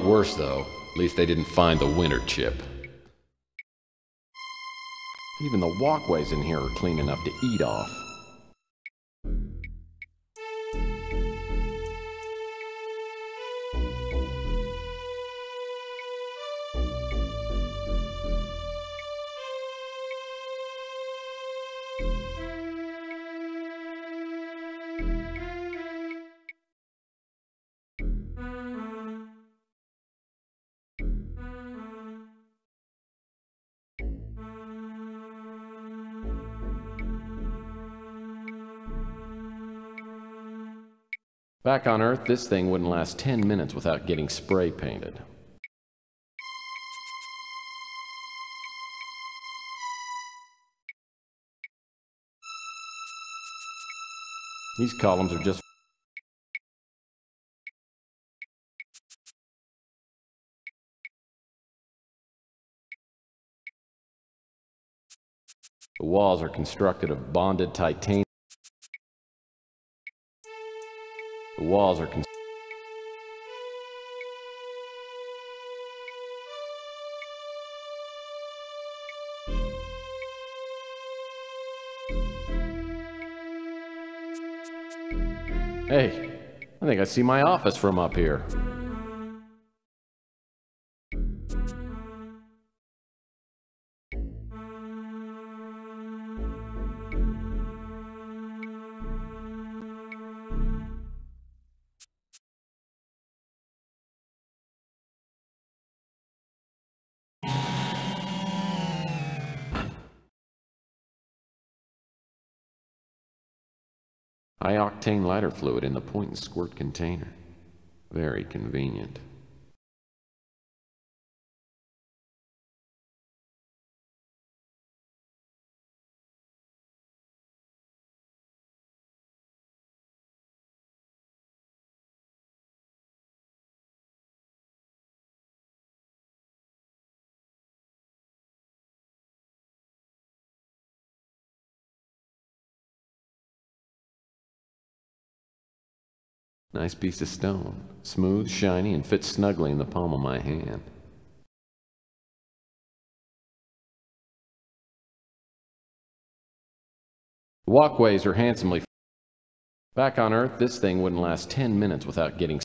lot worse, though. At least they didn't find the winter chip. Even the walkways in here are clean enough to eat off. Back on Earth, this thing wouldn't last 10 minutes without getting spray painted. These columns are just... The walls are constructed of bonded titanium. The walls are Hey, I think I see my office from up here. High-octane lighter fluid in the point-and-squirt container. Very convenient. Nice piece of stone. Smooth, shiny, and fits snugly in the palm of my hand. The walkways are handsomely... Back on Earth, this thing wouldn't last 10 minutes without getting...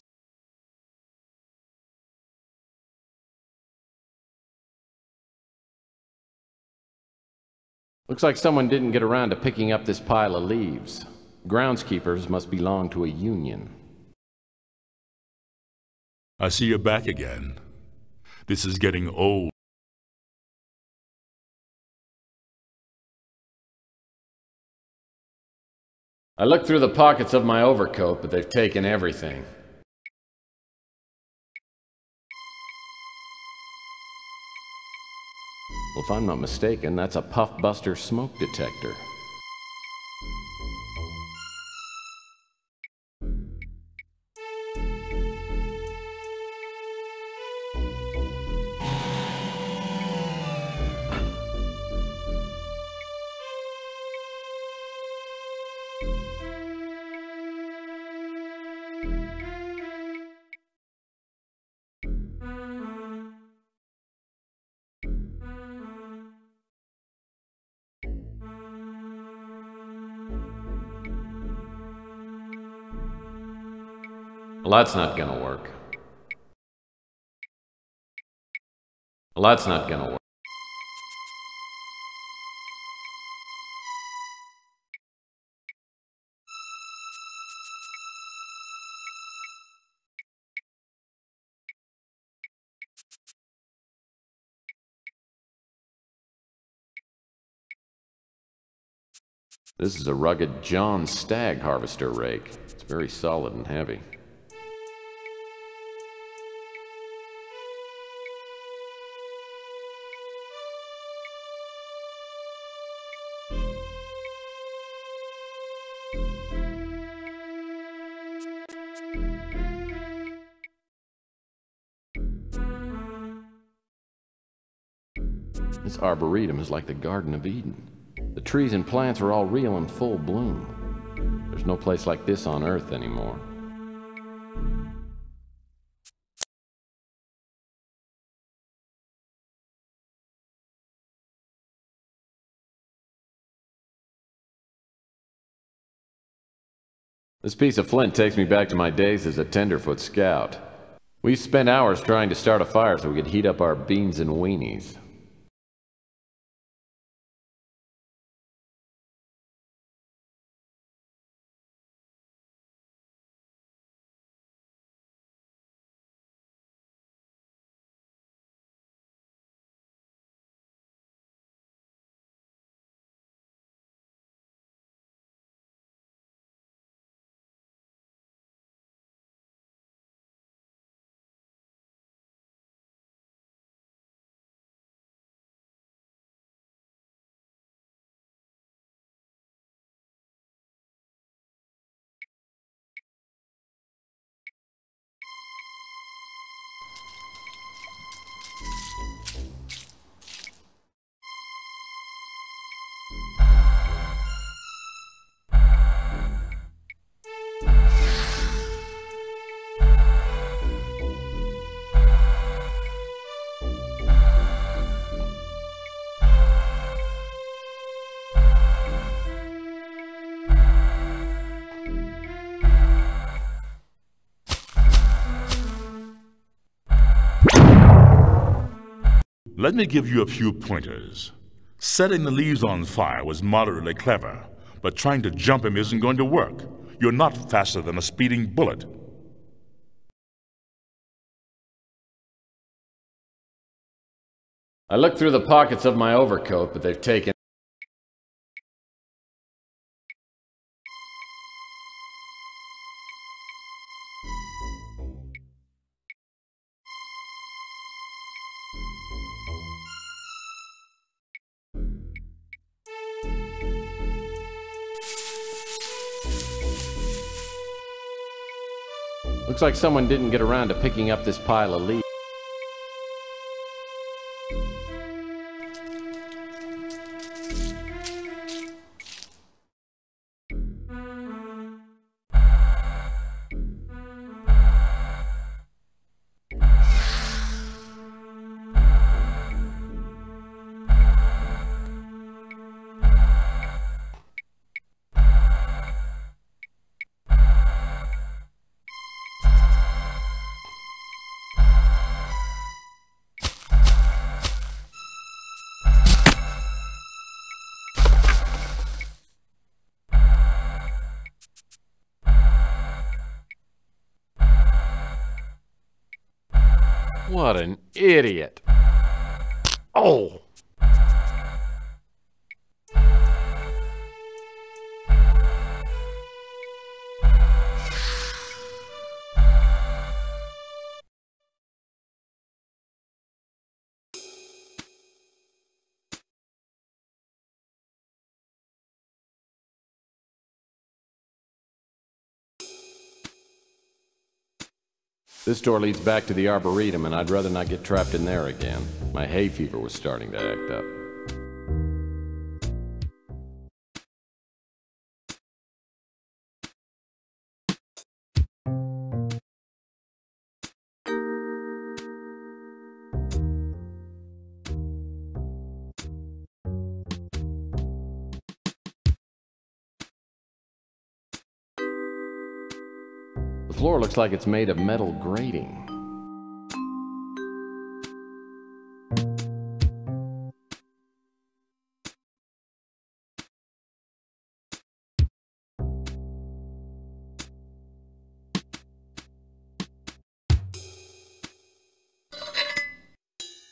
Looks like someone didn't get around to picking up this pile of leaves. Groundskeepers must belong to a union. I see you're back again. This is getting old. I looked through the pockets of my overcoat, but they've taken everything. Well, if I'm not mistaken, that's a puff-buster smoke detector. Well, that's not gonna work. Well, that's not gonna work. This is a rugged John Stagg harvester rake. It's very solid and heavy. This arboretum is like the Garden of Eden. The trees and plants are all real and full bloom. There's no place like this on Earth anymore. This piece of flint takes me back to my days as a tenderfoot scout. We spent hours trying to start a fire so we could heat up our beans and weenies. Let me give you a few pointers. Setting the leaves on fire was moderately clever, but trying to jump him isn't going to work. You're not faster than a speeding bullet. I looked through the pockets of my overcoat, but they've taken... Looks like someone didn't get around to picking up this pile of leaves. What an idiot. Oh! This door leads back to the Arboretum, and I'd rather not get trapped in there again. My hay fever was starting to act up. The floor looks like it's made of metal grating.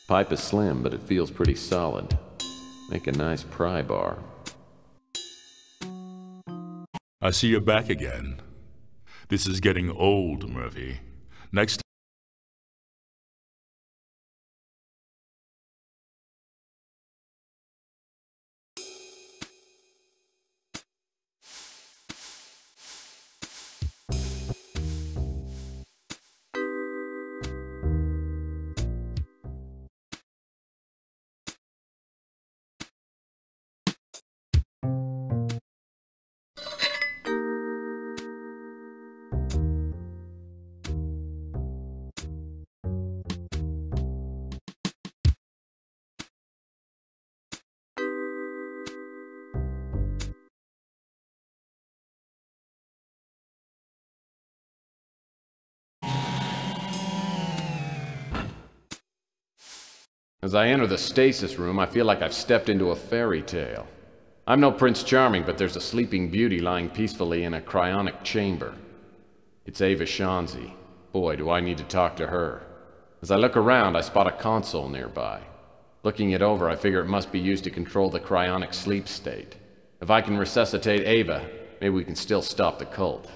Pipe is slim, but it feels pretty solid. Make a nice pry bar. I see you're back again. This is getting old, Murphy. Next As I enter the stasis room, I feel like I've stepped into a fairy tale. I'm no Prince Charming, but there's a sleeping beauty lying peacefully in a cryonic chamber. It's Ava Shanzi. Boy, do I need to talk to her. As I look around, I spot a console nearby. Looking it over, I figure it must be used to control the cryonic sleep state. If I can resuscitate Ava, maybe we can still stop the cult.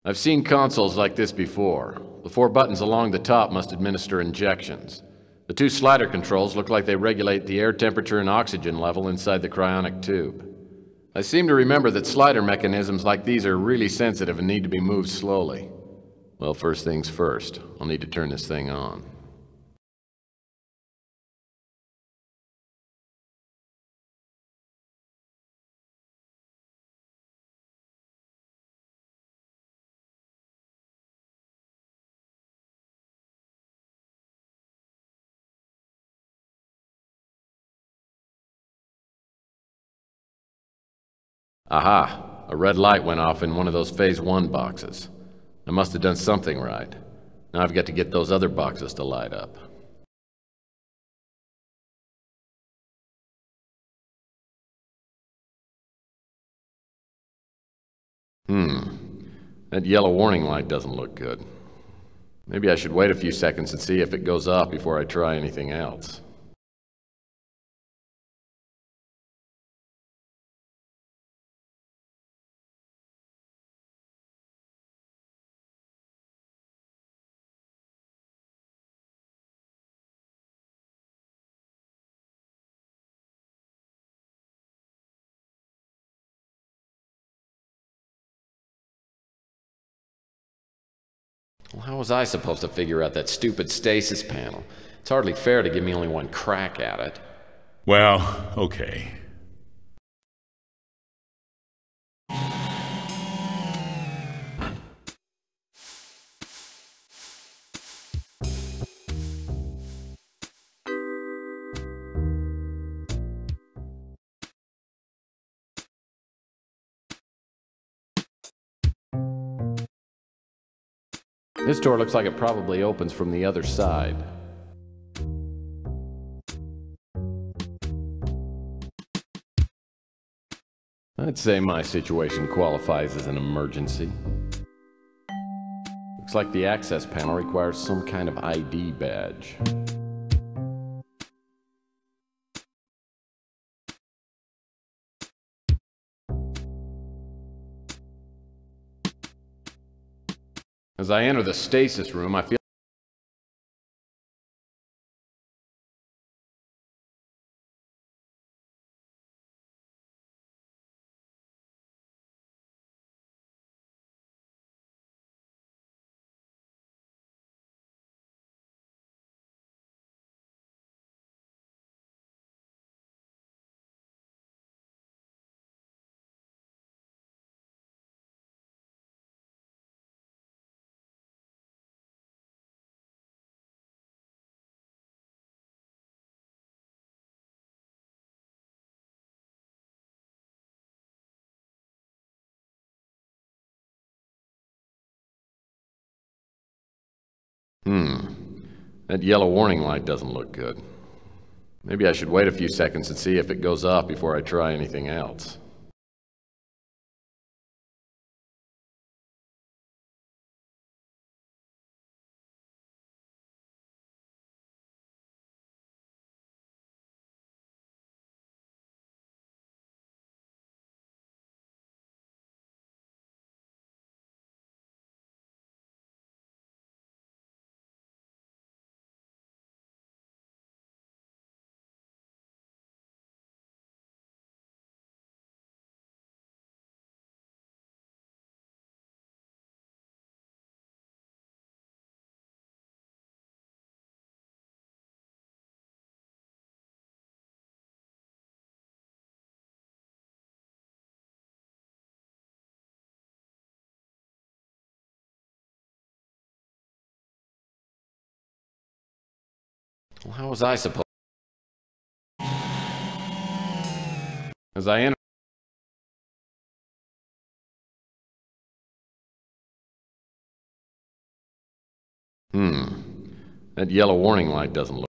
I've seen consoles like this before. The 4 buttons along the top must administer injections. The 2 slider controls look like they regulate the air temperature and oxygen level inside the cryonic tube. I seem to remember that slider mechanisms like these are really sensitive and need to be moved slowly. Well, first things first, I'll need to turn this thing on. Aha! A red light went off in one of those Phase 1 boxes. I must have done something right. Now I've got to get those other boxes to light up. That yellow warning light doesn't look good. Maybe I should wait a few seconds and see if it goes off before I try anything else. Well, how was I supposed to figure out that stupid stasis panel? It's hardly fair to give me only one crack at it. Well, okay. This door looks like it probably opens from the other side. I'd say my situation qualifies as an emergency. Looks like the access panel requires some kind of ID badge. As I enter the stasis room, I feel that yellow warning light doesn't look good. Maybe I should wait a few seconds and see if it goes off before I try anything else. Well, how was I supposed? As I enter that yellow warning light doesn't look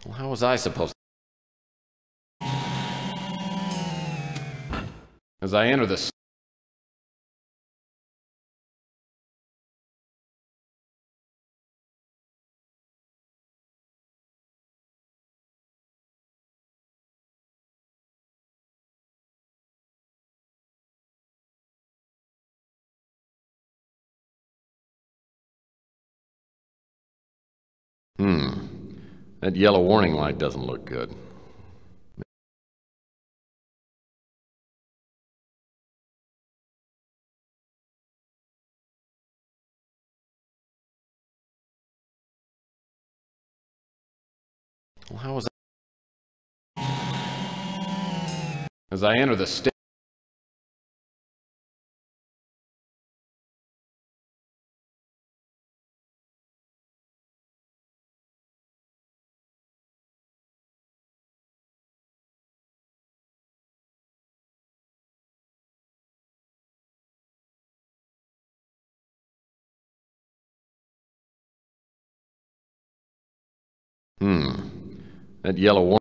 Well, how was I supposed to? As I enter the... That yellow warning light doesn't look good. Well, how was I... As I enter the state... That yellow warning...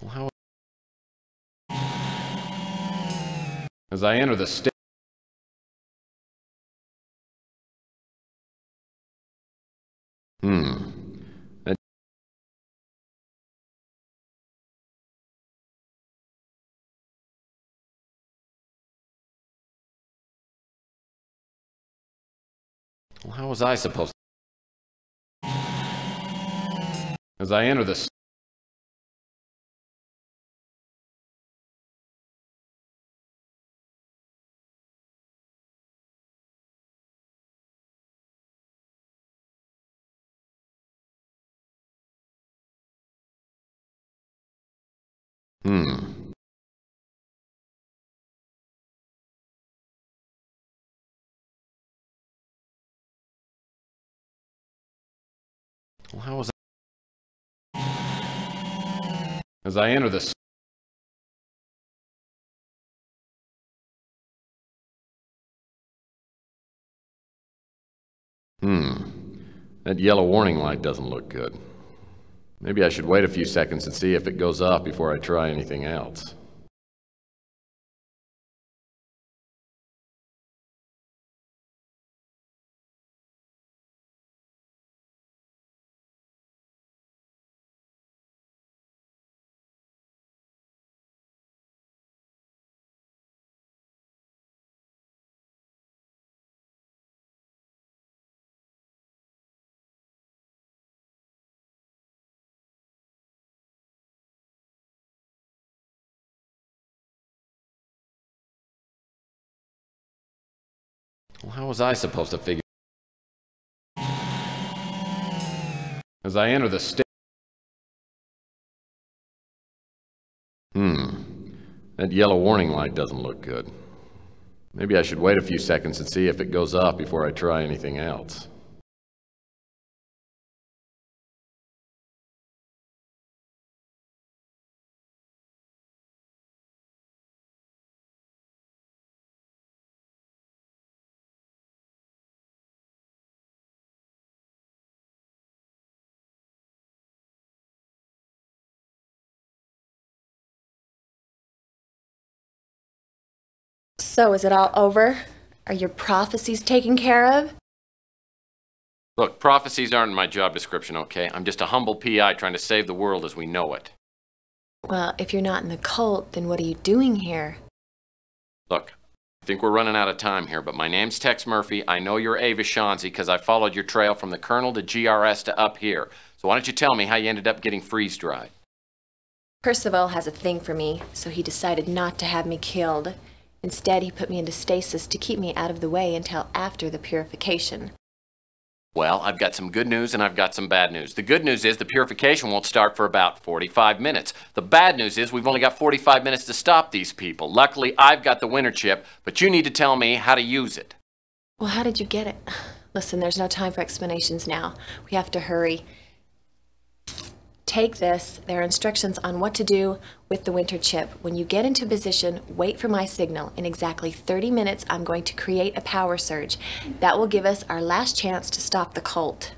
Well, how... As I enter the state... That... Well, how was I supposed to... As I enter the... Well, how was I... As I enter the... That yellow warning light doesn't look good. Maybe I should wait a few seconds and see if it goes off before I try anything else. Well, how was I supposed to figure... As I enter the state... That yellow warning light doesn't look good. Maybe I should wait a few seconds and see if it goes off before I try anything else. So, is it all over? Are your prophecies taken care of? Look, prophecies aren't in my job description, okay? I'm just a humble PI trying to save the world as we know it. Well, if you're not in the cult, then what are you doing here? Look, Think we're running out of time here, but my name's Tex Murphy. I know you're Ava Shanzi because I followed your trail from the Colonel to GRS to up here. So why don't you tell me how you ended up getting freeze-dried? Percival has a thing for me, so he decided not to have me killed. Instead, he put me into stasis to keep me out of the way until after the purification. Well, I've got some good news and I've got some bad news. The good news is the purification won't start for about 45 minutes. The bad news is we've only got 45 minutes to stop these people. Luckily, I've got the winter chip, but you need to tell me how to use it. Well, how did you get it? Listen, there's no time for explanations now. We have to hurry. Take this. There are instructions on what to do with the winter chip. When you get into position, wait for my signal. In exactly 30 minutes, I'm going to create a power surge. That will give us our last chance to stop the cult.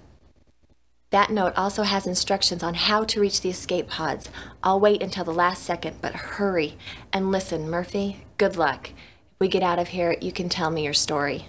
That note also has instructions on how to reach the escape pods. I'll wait until the last second, but hurry. And listen, Murphy, good luck. If we get out of here, you can tell me your story.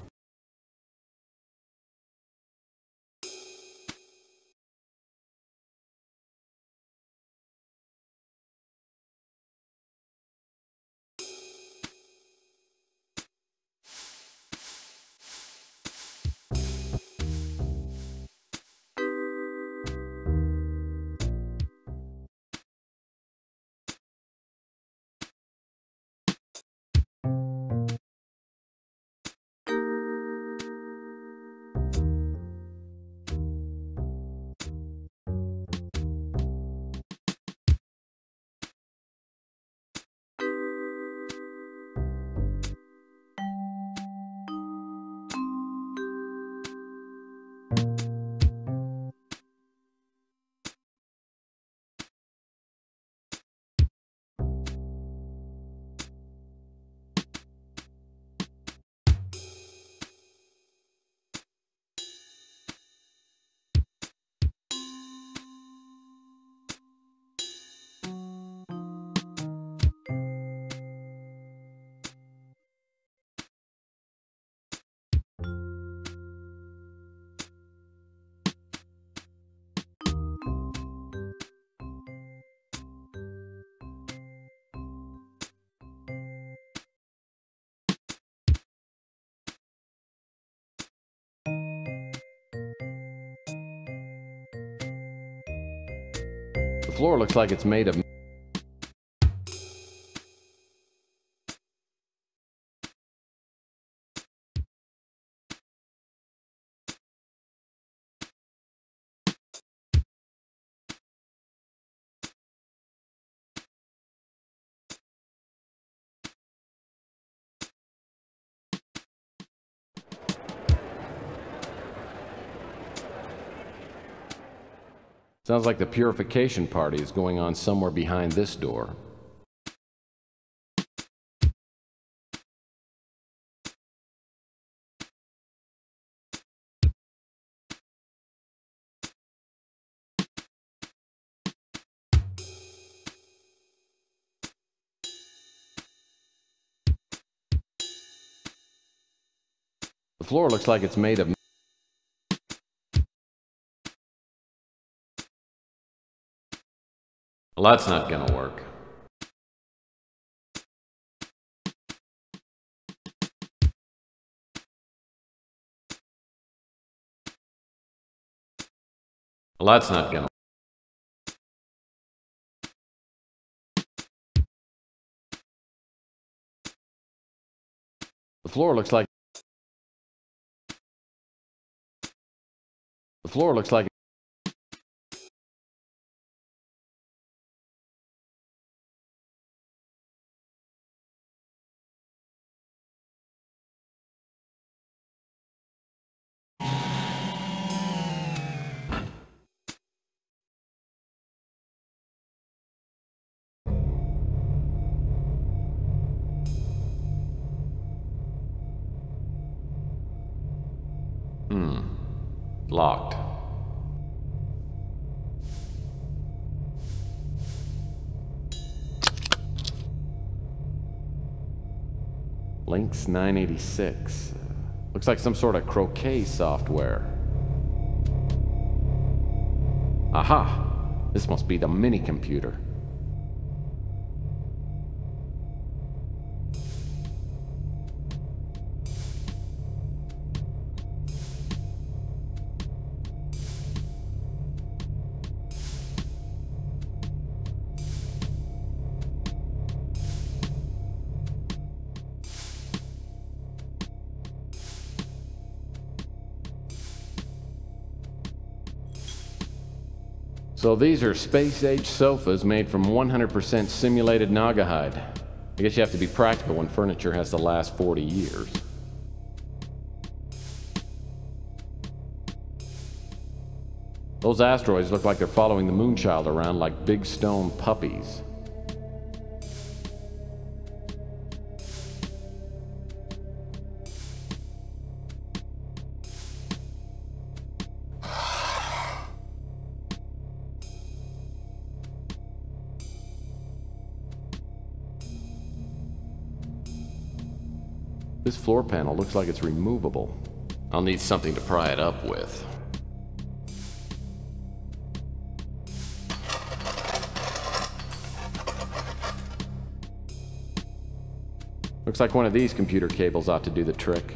The floor looks like it's made of... Sounds like the purification party is going on somewhere behind this door. The floor looks like it's made of... Well, that's not gonna work. Well, that's not gonna... The floor looks like... The floor looks like... Locked. Lynx 986. Looks like some sort of croquet software. Aha! This must be the mini-computer. So these are space-age sofas made from 100% simulated Naugahyde. I guess you have to be practical when furniture has to last 40 years. Those asteroids look like they're following the Moonchild around like big stone puppies. This floor panel looks like it's removable. I'll need something to pry it up with. Looks like one of these computer cables ought to do the trick.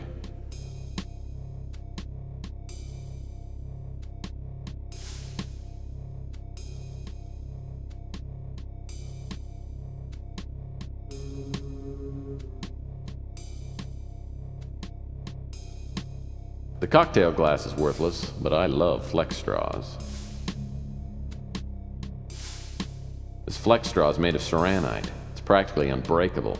The cocktail glass is worthless, but I love flex straws. This flex straw is made of ceranite. It's practically unbreakable.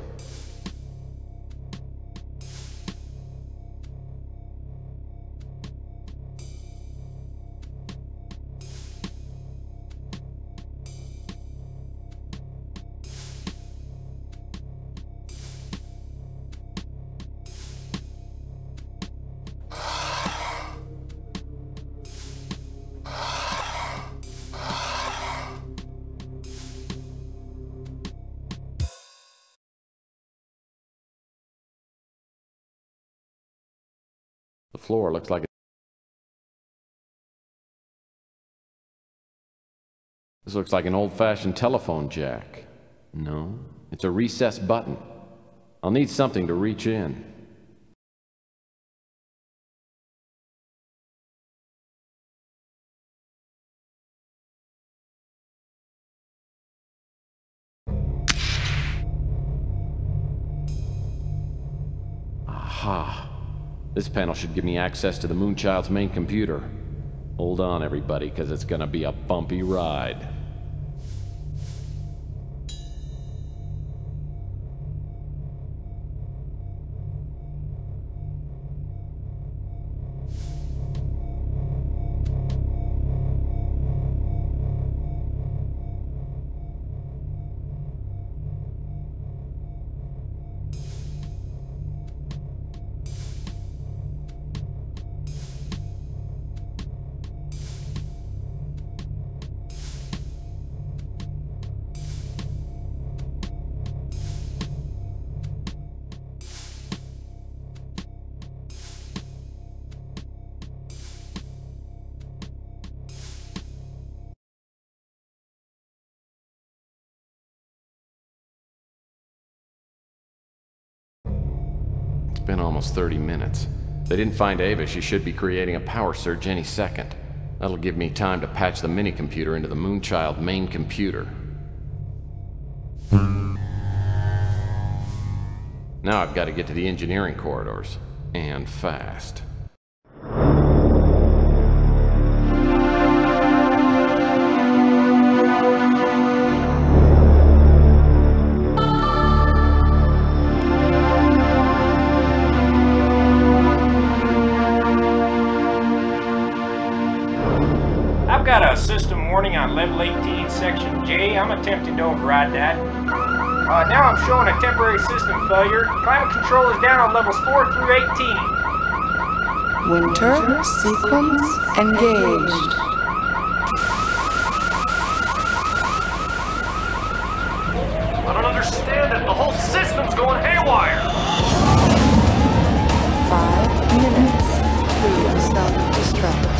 The floor looks like This looks like an old-fashioned telephone jack. No, it's a recessed button. I'll need something to reach in. Aha. This panel should give me access to the Moonchild's main computer. Hold on, everybody, because it's gonna be a bumpy ride. It's been almost 30 minutes. If they didn't find Ava, she should be creating a power surge any second. That'll give me time to patch the mini-computer into the Moonchild main computer. Now I've got to get to the engineering corridors. And fast. I've got a system warning on level 18, section J. I'm attempting to override that. Now I'm showing a temporary system failure. Climate control is down on levels 4 through 18. Winter sequence engaged. I don't understand it. The whole system's going haywire. 5 minutes to self-destruct.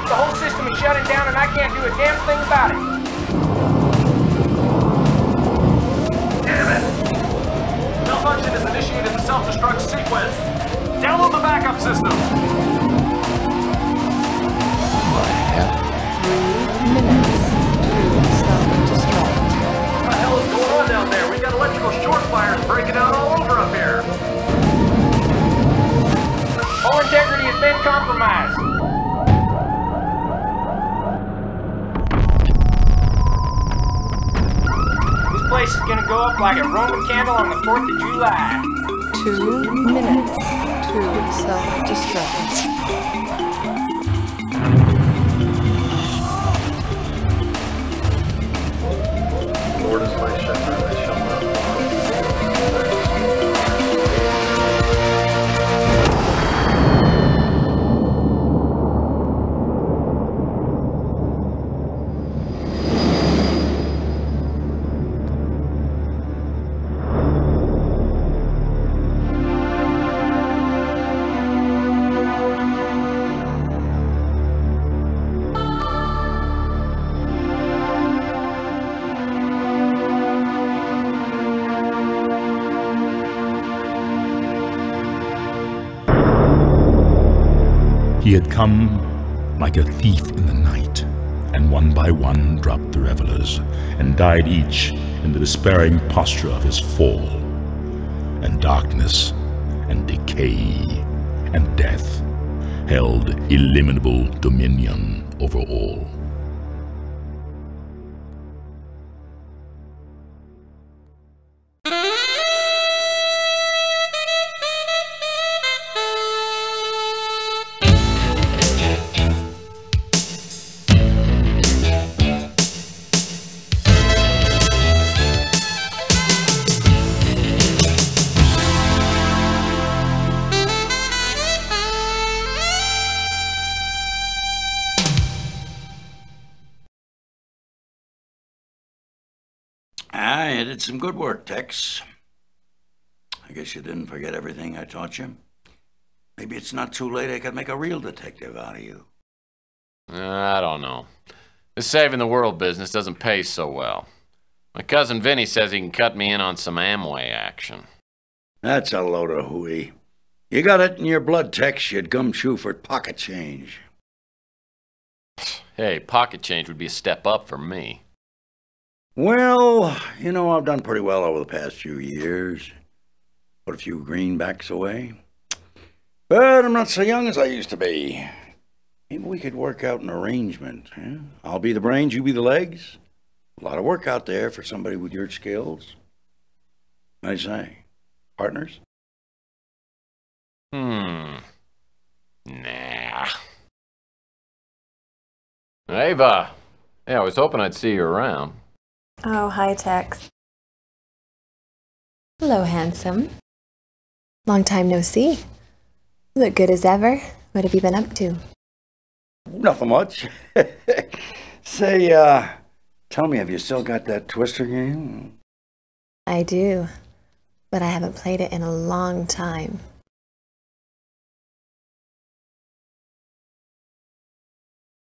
The whole system is shutting down and I can't do a damn thing about it. Damn it! Malfunction has initiated the self-destruct sequence. Download the backup system. What the hell? 3 minutes to self-destruct. What the hell is going on down there? We got electrical short fires breaking out all over up here. place is gonna go up like a Roman candle on the 4th of July. 2 minutes to self-destruct. Lord is my shepherd, I shall not want. He had come like a thief in the night, and one by one dropped the revelers, and died each in the despairing posture of his fall. And darkness, and decay, and death held illimitable dominion over all. You did some good work, Tex. I guess you didn't forget everything I taught you. Maybe it's not too late I could make a real detective out of you. I don't know. This saving the world business doesn't pay so well. My cousin Vinny says he can cut me in on some Amway action. That's a load of hooey. You got it in your blood, Tex. You'd gumshoe for pocket change. Hey, pocket change would be a step up for me. Well, you know, I've done pretty well over the past few years. Put a few greenbacks away. But I'm not so young as I used to be. Maybe we could work out an arrangement. Huh? I'll be the brains, you be the legs. A lot of work out there for somebody with your skills. I say, partners? Nah. Ava. Hey, I was hoping I'd see you around. Oh, hi, Tex. Hello, handsome. Long time no see. You look good as ever. What have you been up to? Nothing much. Say, tell me, have you still got that Twister game? I do, but I haven't played it in a long time.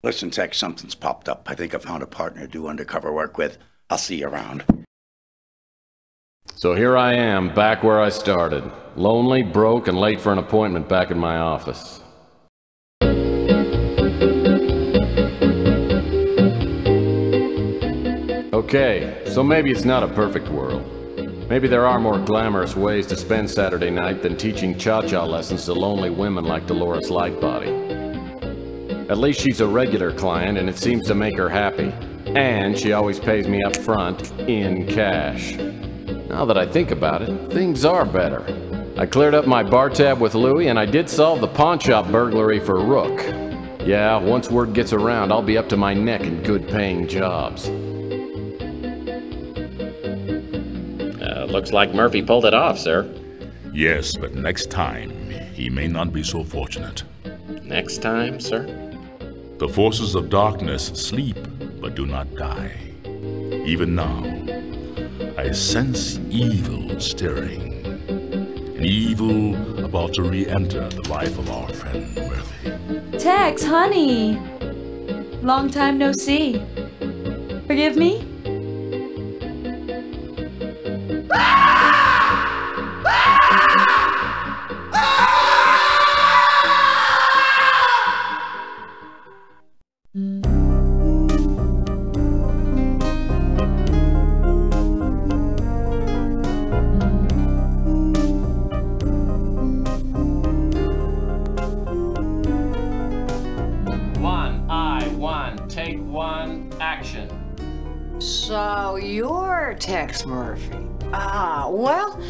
Listen, Tex, something's popped up. I think I found a partner to do undercover work with. I'll see you around. So here I am, back where I started. Lonely, broke, and late for an appointment back in my office. Okay, so maybe it's not a perfect world. Maybe there are more glamorous ways to spend Saturday night than teaching cha-cha lessons to lonely women like Dolores Lightbody. At least she's a regular client, and it seems to make her happy. And she always pays me up front, in cash. Now that I think about it, things are better. I cleared up my bar tab with Louie, and I did solve the pawn shop burglary for Rook. Yeah, once word gets around, I'll be up to my neck in good-paying jobs. Looks like Murphy pulled it off, sir. Yes, but next time, he may not be so fortunate. Next time, sir? The forces of darkness sleep, but do not die. Even now, I sense evil stirring. An evil about to re-enter the life of our friend Murphy. Tex, honey! Long time no see. Forgive me? So you're Tex Murphy. Ah, well,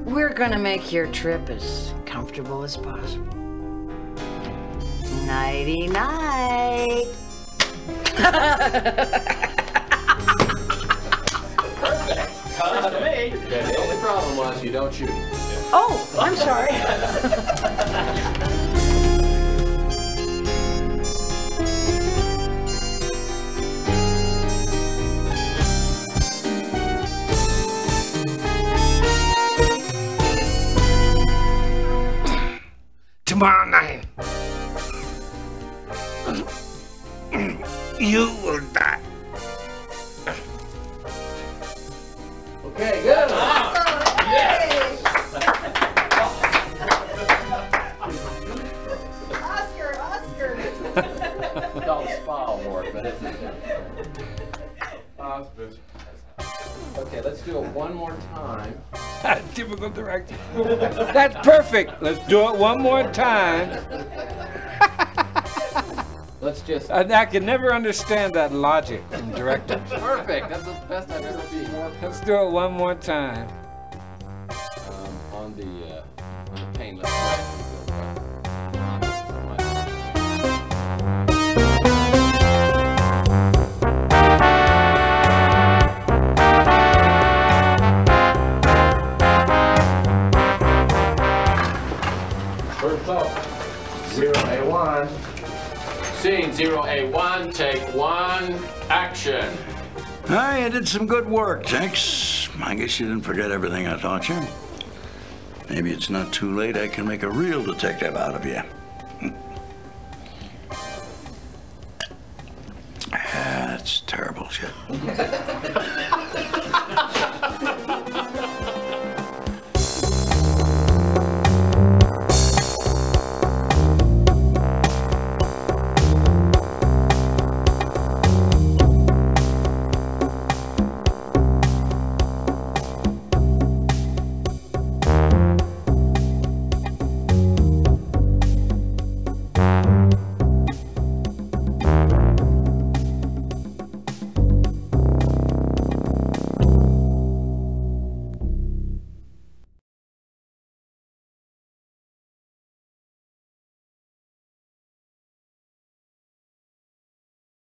we're gonna make your trip as comfortable as possible. Nighty-night. Perfect. Cut to me. Yeah, the only problem was you don't shoot. Oh, I'm sorry. Tomorrow night, you will die. Okay, good. Yes. Oscar. It's called a spa award, but it's okay, let's do it one more time. Typical director. That's perfect. Let's do it one more time. Let's just... I can never understand that logic in directors. Perfect. That's the best I've ever seen. Let's do it one more time. On the painless side. First up, 0A1. Scene 0A1, take one, action. Hi, you did some good work, Tex. I guess you didn't forget everything I taught you. Maybe it's not too late. I can make a real detective out of you. That's terrible shit.